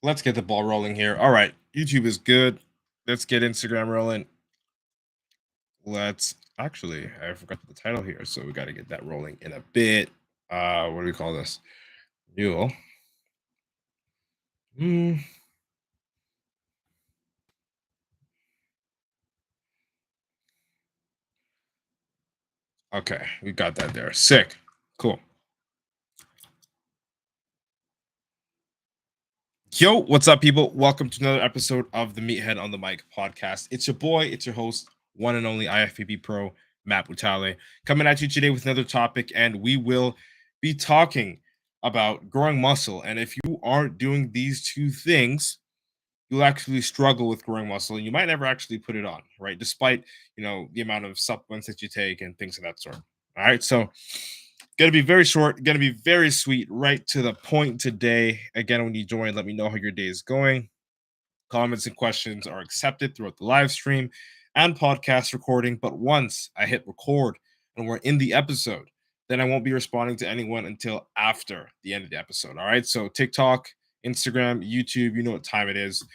let's get the ball rolling here. All right, YouTube is good. Let's get Instagram rolling. Let's actually, I forgot the title here, so we got to get that rolling in a bit. What do we call this? Mule. Hmm. Okay, we got that there. Sick. Cool. Yo, what's up, people? Welcome to another episode of the Meathead on the Mic podcast. It's your boy, it's your host, one and only IFBB PRO, Matt Butale, coming at you today with another topic, and we will be talking about growing muscle. And if you aren't doing these two things, you'll actually struggle with growing muscle, and you might never actually put it on, right? Despite the amount of supplements that you take and things of that sort. All right, so gonna be very short, gonna be very sweet, right to the point today. Again, when you join, let me know how your day is going. Comments and questions are accepted throughout the live stream and podcast recording. But once I hit record and we're in the episode, then I won't be responding to anyone until after the end of the episode. All right. So TikTok, Instagram, YouTube, you know what time it is.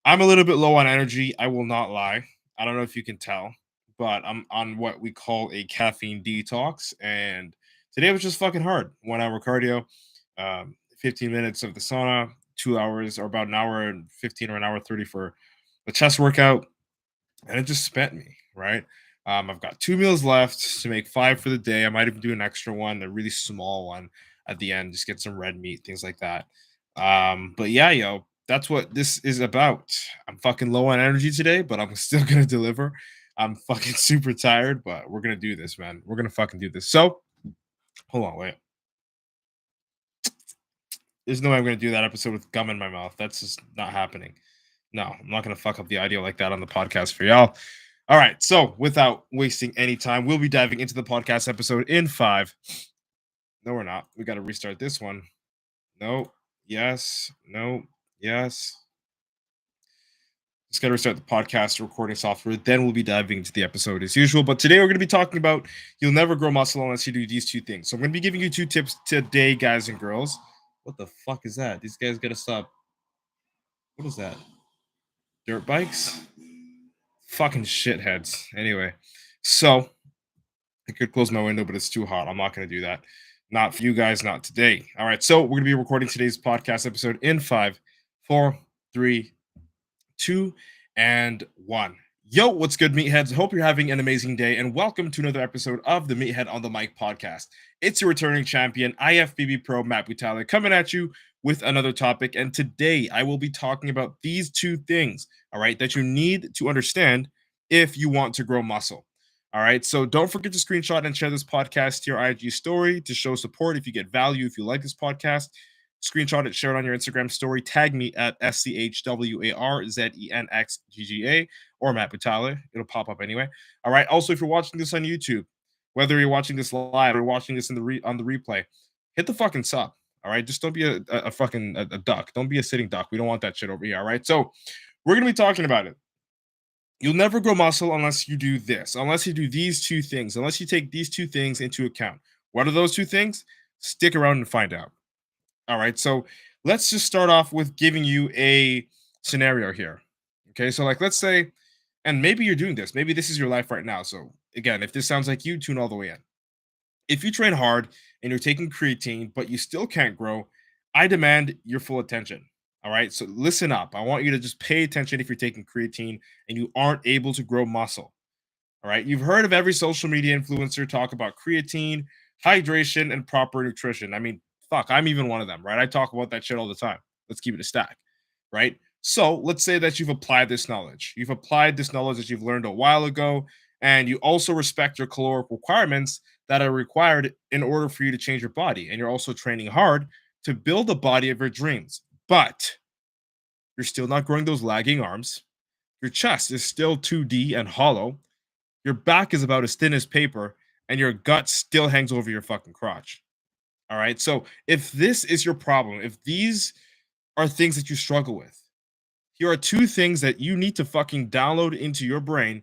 I'm a little bit low on energy. I will not lie. I don't know if you can tell, but I'm on what we call a caffeine detox. And today was just fucking hard. 1 hour cardio, 15 minutes of the sauna, 2 hours or about an hour and 15 or an hour 30 for the chest workout. And it just spent me, right? I've got 2 meals left to make 5 for the day. I might even do an extra one, a really small one at the end, just get some red meat, things like that. But yeah, yo, that's what this is about. I'm fucking low on energy today, but I'm still gonna deliver. I'm fucking super tired, but we're gonna do this, man. We're gonna fucking do this. So hold on, wait. There's no way I'm gonna do that episode with gum in my mouth. That's just not happening. No, I'm not gonna fuck up the audio like that on the podcast for y'all. All right, so without wasting any time, we'll be diving into the podcast episode in 5. No, we're not. We got to restart this one. No, yes, no, yes. Just got to restart the podcast recording software. Then we'll be diving into the episode as usual. But today we're going to be talking about you'll never grow muscle unless you do these two things. So I'm going to be giving you 2 tips today, guys and girls. What the fuck is that? These guys got to stop. What is that? Dirt bikes? Fucking shitheads. Anyway, so I could close my window, but it's too hot. I'm not going to do that. Not for you guys, not today. All right, so we're going to be recording today's podcast episode in 5, 4, 3, 2, and 1. Yo, what's good, meatheads? Hope you're having an amazing day, and welcome to another episode of the Meathead on the Mic podcast. It's your returning champion, IFBB Pro Matt Butale, coming at you with another topic. And today I will be talking about these 2 things, all right, that you need to understand if you want to grow muscle. All right, so don't forget to screenshot and share this podcast to your IG story to show support. If you get value, if you like this podcast, screenshot it, share it on your Instagram story, tag me at SCHWARZENXGGA or Matt Butale. It'll pop up anyway. All right. Also, if you're watching this on YouTube, whether you're watching this live or watching this on the replay, hit the fucking sub. All right. Just don't be a fucking a duck. Don't be a sitting duck. We don't want that shit over here. All right. So we're gonna be talking about it. You'll never grow muscle unless you do this, unless you do these 2 things, unless you take these 2 things into account. What are those 2 things? Stick around and find out. All right, so let's just start off with giving you a scenario here. Okay, so like let's say, and maybe you're doing this, maybe this is your life right now. So again, if this sounds like you, tune all the way in. If you train hard and you're taking creatine, but you still can't grow, I demand your full attention. All right, so listen up. I want you to just pay attention if you're taking creatine and you aren't able to grow muscle. All right, you've heard of every social media influencer talk about creatine, hydration, and proper nutrition. I mean, fuck, I'm even one of them, right? I talk about that shit all the time. Let's keep it a stack, right? So let's say that you've applied this knowledge. You've applied this knowledge that you've learned a while ago, and you also respect your caloric requirements that are required in order for you to change your body. And you're also training hard to build the body of your dreams. But you're still not growing those lagging arms. Your chest is still 2D and hollow. Your back is about as thin as paper, and your gut still hangs over your fucking crotch. All right. So if this is your problem, if these are things that you struggle with, here are 2 things that you need to fucking download into your brain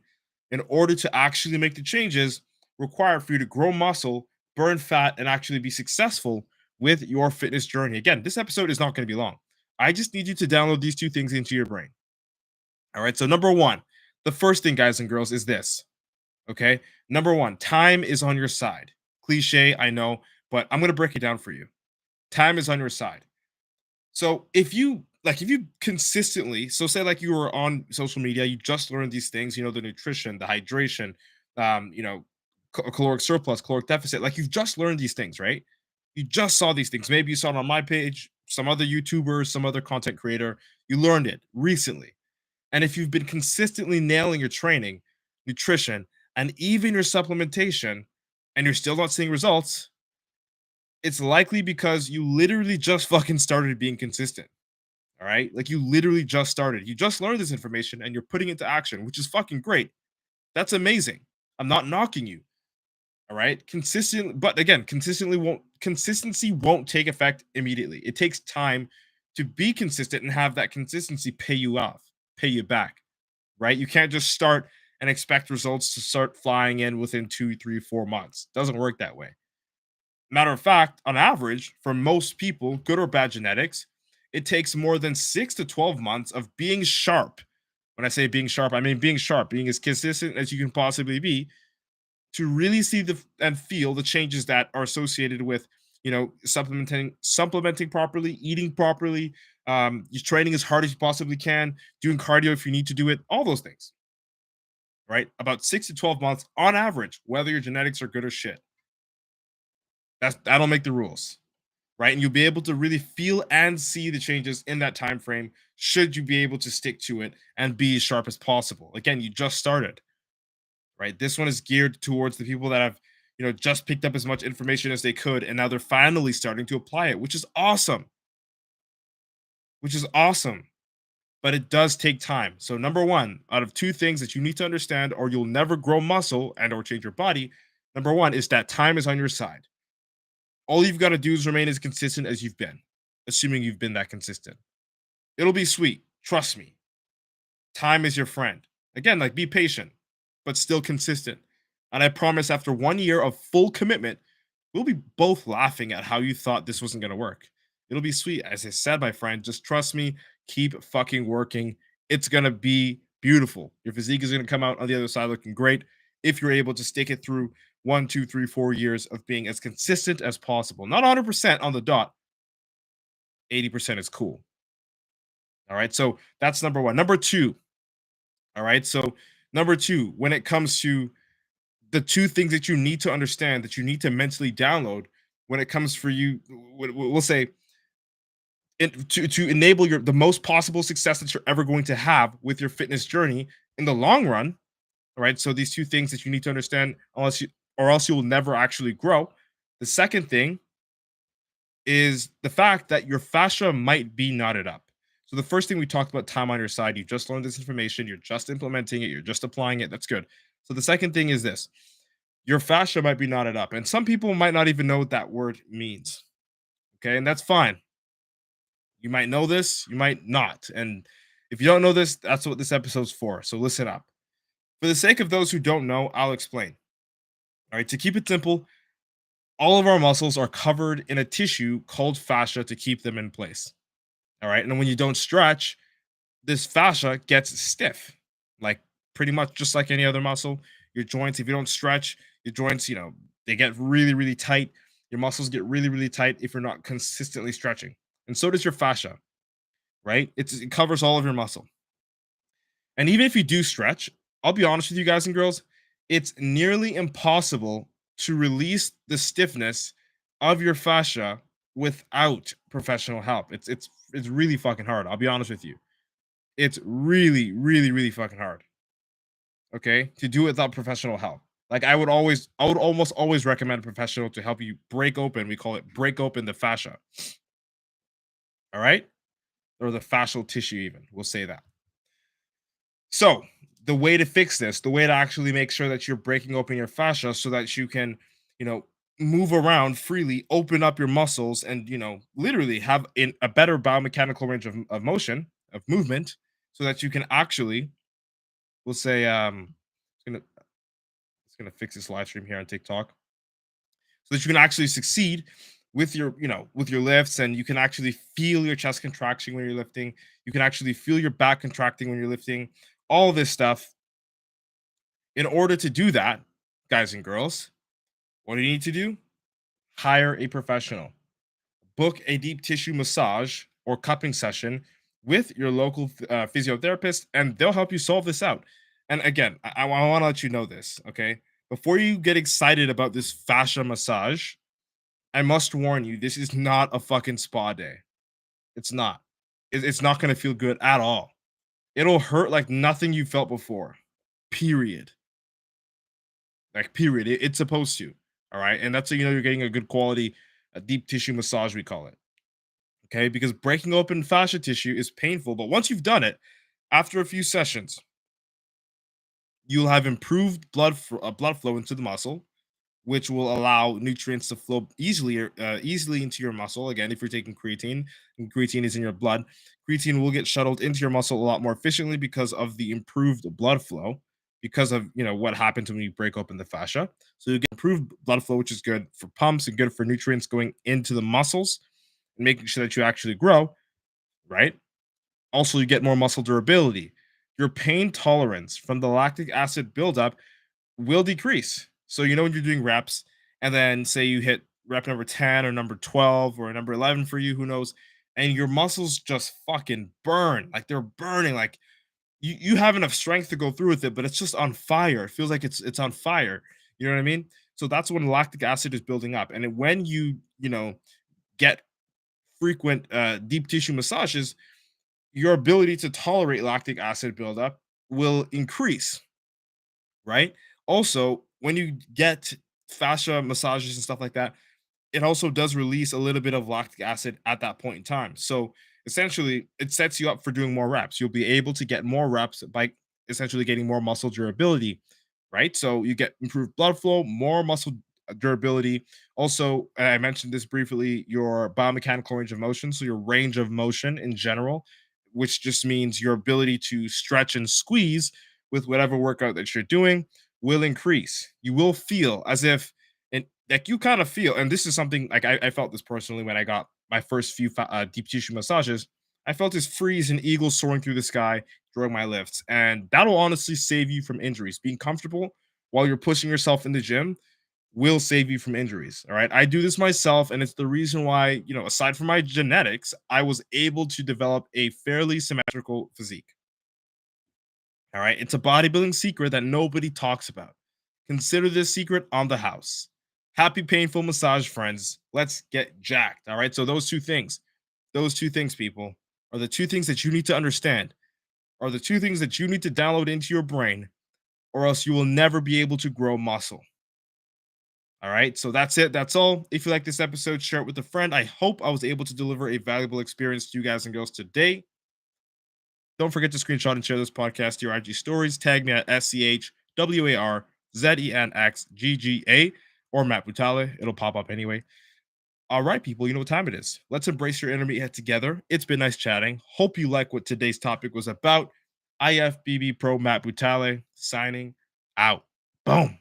in order to actually make the changes required for you to grow muscle, burn fat, and actually be successful with your fitness journey. Again, this episode is not going to be long. I just need you to download these two things into your brain. All right. So, number one, the first thing, guys and girls, is this. Okay. Number one, time is on your side. Cliche, I know, but I'm going to break it down for you. Time is on your side. So if you consistently, so say like you were on social media, you just learned these things, the nutrition, the hydration, um, you know, caloric surplus, caloric deficit, like you've just learned these things, right? You just saw these things. Maybe you saw it on my page, some other YouTuber, some other content creator. You learned it recently. And if you've been consistently nailing your training, nutrition, and even your supplementation, and you're still not seeing results, it's likely because you literally just fucking started being consistent. All right. Like you literally just started. You just learned this information and you're putting it into action, which is fucking great. That's amazing. I'm not knocking you. All right. But again, consistency won't take effect immediately. It takes time to be consistent and have that consistency pay you off, pay you back. Right. You can't just start and expect results to start flying in within 2, 3, 4 months. Doesn't work that way. Matter of fact, on average, for most people, good or bad genetics, it takes more than 6 to 12 months of being sharp. When I say being sharp, I mean being sharp, being as consistent as you can possibly be to really see and feel the changes that are associated with, supplementing properly, eating properly, you training as hard as you possibly can, doing cardio if you need to do it, all those things, right? About 6 to 12 months on average, whether your genetics are good or shit. That'll make the rules, right? And you'll be able to really feel and see the changes in that time frame should you be able to stick to it and be as sharp as possible. Again, you just started, right? This one is geared towards the people that have, just picked up as much information as they could and now they're finally starting to apply it, which is awesome. Which is awesome. But it does take time. So number 1, out of 2 things that you need to understand or you'll never grow muscle and or change your body, number 1 is that time is on your side. All you've got to do is remain as consistent as you've been, assuming you've been that consistent. It'll be sweet. Trust me. Time is your friend. Again, like be patient, but still consistent. And I promise after 1 year of full commitment, we'll be both laughing at how you thought this wasn't going to work. It'll be sweet. As I said, my friend, just trust me. Keep fucking working. It's going to be beautiful. Your physique is going to come out on the other side looking great if you're able to stick it through 1, 2, 3, 4 years of being as consistent as possible. Not 100% on the dot. 80% is cool. All right. So that's number 1. Number 2. All right. So number 2, when it comes to the 2 things that you need to understand, that you need to mentally download when it comes for you, we'll say to enable the most possible success that you're ever going to have with your fitness journey in the long run. All right. So these 2 things that you need to understand, or else you will never actually grow. The second thing is the fact that your fascia might be knotted up. So the first thing we talked about, time on your side, you just learned this information, you're just implementing it, you're just applying it. That's good. So the second thing is this: your fascia might be knotted up, and some people might not even know what that word means. Okay, and that's fine. You might know this, you might not. And if you don't know this, that's what this episode's for. So listen up. For the sake of those who don't know, I'll explain. All right, to keep it simple, all of our muscles are covered in a tissue called fascia to keep them in place. All right, and when you don't stretch, this fascia gets stiff, like pretty much just like any other muscle. Your joints, if you don't stretch, your joints, they get really, really tight. Your muscles get really, really tight if you're not consistently stretching. And so does your fascia, right? It covers all of your muscle. And even if you do stretch, I'll be honest with you guys and girls, it's nearly impossible to release the stiffness of your fascia without professional help. It's really fucking hard. I'll be honest with you. It's really, really, really fucking hard. Okay, to do it without professional help. Like I would almost always recommend a professional to help you break open. We call it break open the fascia. All right, or the fascial tissue. Even we'll say that. So the way to fix this, the way to actually make sure that you're breaking open your fascia so that you can, you know, move around freely, open up your muscles, and literally have a better biomechanical range of motion, of movement, so that you can actually, we'll say, it's gonna fix this live stream here on TikTok, so that you can actually succeed with your, with your lifts, and you can actually feel your chest contraction when you're lifting. You can actually feel your back contracting when you're lifting. All this stuff. In order to do that, guys and girls, what do you need to do? Hire a professional. Book a deep tissue massage or cupping session with your local physiotherapist, and they'll help you solve this out. And again, I want to let you know this, okay? Before you get excited about this fascia massage, I must warn you, this is not a fucking spa day. It's not. It's not going to feel good at all. It'll hurt like nothing you felt before. Period. Like period. It's supposed to. All right, and that's how you know you're getting a good quality, a deep tissue massage, we call it. Okay, because breaking open fascia tissue is painful, but once you've done it, after a few sessions, you'll have improved blood flow into the muscle, which will allow nutrients to flow easily into your muscle. Again, if you're taking creatine, and creatine is in your blood, creatine will get shuttled into your muscle a lot more efficiently because of the improved blood flow, because of what happens when you break open the fascia. So you get improved blood flow, which is good for pumps and good for nutrients going into the muscles and making sure that you actually grow, right? Also, you get more muscle durability. Your pain tolerance from the lactic acid buildup will decrease. So, when you're doing reps, and then say you hit rep number 10 or number 12 or number 11 for you, who knows, and your muscles just fucking burn. Like they're burning. Like you have enough strength to go through with it, but it's just on fire. It feels like it's on fire. You know what I mean? So that's when lactic acid is building up. And when you get frequent deep tissue massages, your ability to tolerate lactic acid buildup will increase, right? Also, when you get fascia massages and stuff like that, it also does release a little bit of lactic acid at that point in time. So essentially, it sets you up for doing more reps. You'll be able to get more reps by essentially getting more muscle durability, right? So you get improved blood flow, more muscle durability. Also, and I mentioned this briefly, your biomechanical range of motion. So your range of motion in general, which just means your ability to stretch and squeeze with whatever workout that you're doing, will increase. You will feel as if, and like you kind of feel, and this is something like I felt this personally when I got my first few deep tissue massages. I felt this freeze and eagle soaring through the sky during my lifts, and that'll honestly save you from injuries. Being comfortable while you're pushing yourself in the gym will save you from injuries. All right. I do this myself, and it's the reason why, aside from my genetics, I was able to develop a fairly symmetrical physique. All right. It's a bodybuilding secret that nobody talks about. Consider this secret on the house. Happy painful massage, friends. Let's get jacked. All right. So those two things, people, are the two things that you need to understand, are the two things that you need to download into your brain, or else you will never be able to grow muscle. All right. So that's it. That's all. If you like this episode, share it with a friend. I hope I was able to deliver a valuable experience to you guys and girls today. Don't forget to screenshot and share this podcast to your IG stories. Tag me at SCHWARZENXGGA or Matt Butale. It'll pop up anyway. All right, people, you know what time it is. Let's embrace your inner meathead together. It's been nice chatting. Hope you like what today's topic was about. IFBB Pro Matt Butale signing out. Boom.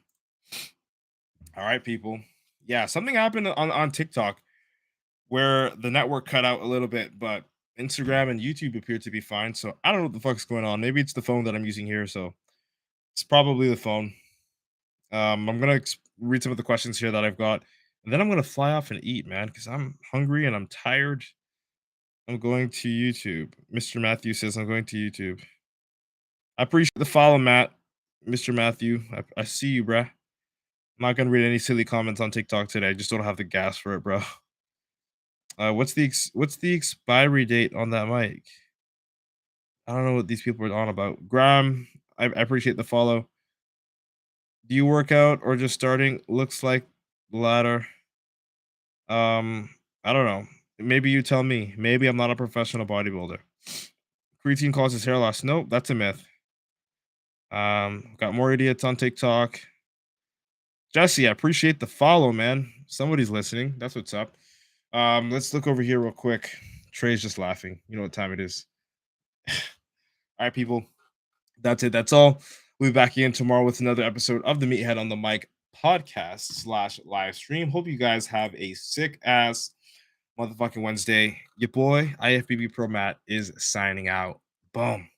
All right, people. Yeah, something happened on TikTok where the network cut out a little bit, but Instagram and YouTube appear to be fine. So I don't know what the fuck's going on. Maybe it's the phone that I'm using here. So it's probably the phone. I'm gonna read some of the questions here that I've got, and then I'm gonna fly off and eat, man, because I'm hungry and I'm tired. I'm going to YouTube. Mr. Matthew says I'm going to YouTube. I appreciate the follow, Matt. Mr. Matthew, I see you, bruh. I'm not gonna read any silly comments on TikTok today. I just don't have the gas for it, bro. What's the expiry date on that mic? I don't know what these people are on about. Graham, I appreciate the follow. Do you work out or just starting? Looks like the latter. I don't know. Maybe you tell me. Maybe I'm not a professional bodybuilder. Creatine causes hair loss. Nope, that's a myth. Got more idiots on TikTok. Jesse, I appreciate the follow, man. Somebody's listening. That's what's up. Let's look over here real quick. Trey's just laughing. You know what time it is. All right, people. That's it. That's all. We'll be back again tomorrow with another episode of the Meathead on the Mic. podcast slash live stream. Hope you guys have a sick ass motherfucking Wednesday. Your boy IFBB Pro Matt is signing out. Boom.